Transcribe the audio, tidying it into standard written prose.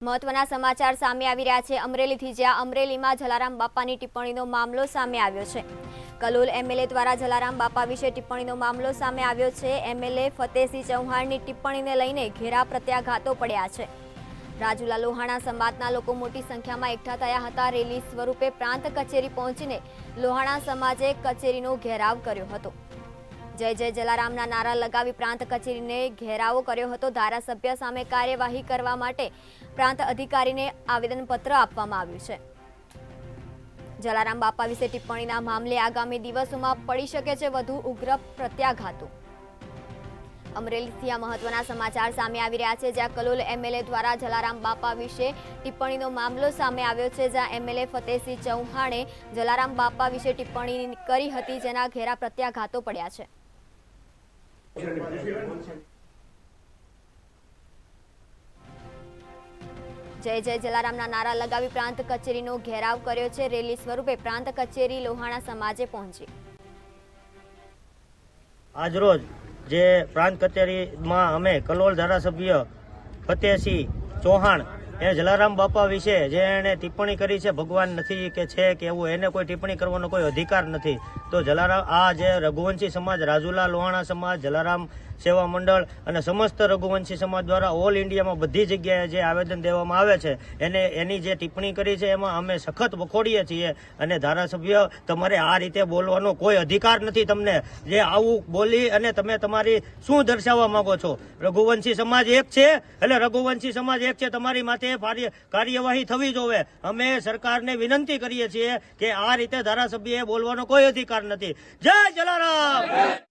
મહત્વના સમાચાર સામે આવી રહ્યા છે અમરેલીથી, જ્યાં અમરેલીમાં જલારામ બાપાની ટિપ્પણીનો મામલો સામે આવ્યો છે। કલોલ એમએલએ દ્વારા જલારામ બાપા વિશે ટિપ્પણીનો મામલો સામે આવ્યો છે। એમએલએ ફતેહસિંહ ચૌહાણની ટિપ્પણીને લઈને ઘેરા પ્રત્યાઘાતો પડ્યા છે। રાજુલા લોહાણા સમાજના લોકો મોટી સંખ્યામાં એકઠા થયા હતા। રેલી સ્વરૂપે પ્રાંત કચેરી પહોંચીને લોહાણા સમાજે કચેરીનો ઘેરાવ કર્યો હતો। જય જય જલારામના નારા લગાવી પ્રાંત કચેરીને ઘેરાવો કર્યો હતો। ધારાસભ્ય સામે કાર્યવાહી કરવા માટે પ્રાંત અધિકારીને આવેદનપત્ર આપવામાં આવ્યું છે। જલારામ બાપા વિશે ટિપ્પણીના મામલે આગામી દિવસોમાં પડી શકે છે વધુ ઉગ્ર પ્રત્યાઘાતો। અમરેલીથી આ મહત્વના સમાચાર સામે આવી રહ્યા છે, જ્યાં કલોલ એમએલએ દ્વારા જલારામ બાપા વિશે ટિપ્પણીનો મામલો સામે આવ્યો છે। જ્યાં એમએલએ ફતેહસિંહ ચૌહાણે જલારામ બાપા વિશે ટિપ્પણી કરી હતી, જેના ઘેરા પ્રત્યાઘાતો પડ્યા છે। જય જય જલારામના નારા લગાવી પ્રાંત કચેરીનો ઘેરાવ કર્યો છે। રેલી સ્વરૂપે પ્રાંત કચેરી લોહાણા સમાજે પહોંચી। આજરોજ જે પ્રાંત કચેરીમાં અમે કલોલ ધારાસભ્ય ફતેહસિંહ ચૌહાણ એ જલારામ બાપા વિશે જે એને ટિપ્પણી કરી છે, ભગવાન નથી કે છે કે એવું, એને કોઈ ટિપ્પણી કરવાનો કોઈ અધિકાર નથી। તો જલારામ આ જે રઘુવંશી સમાજ, રાજુલા લોહાણા સમાજ, જલારામ સેવા મંડળ અને સમસ્ત રઘુવંશી સમાજ દ્વારા ઓલ ઇન્ડિયામાં બધી જગ્યાએ જે આવેદન દેવામાં આવે છે, એની જે ટિપ્પણી કરી છે એમાં અમે સખત વખોડીએ છીએ। અને ધારાસભ્ય, તમારે આ રીતે બોલવાનો કોઈ અધિકાર નથી। તમને જે આવું બોલી અને તમે તમારી શું દર્શાવવા માંગો છો? રઘુવંશી સમાજ એક છે, એટલે રઘુવંશી સમાજ એક છે, તમારી માથે કાર્યવાહી થવી જોવે। અમે સરકારને વિનંતી કરીએ છીએ કે આ રીતે ધારાસભ્યએ બોલવાનો કોઈ અધિકાર નથી। જય જલારામ।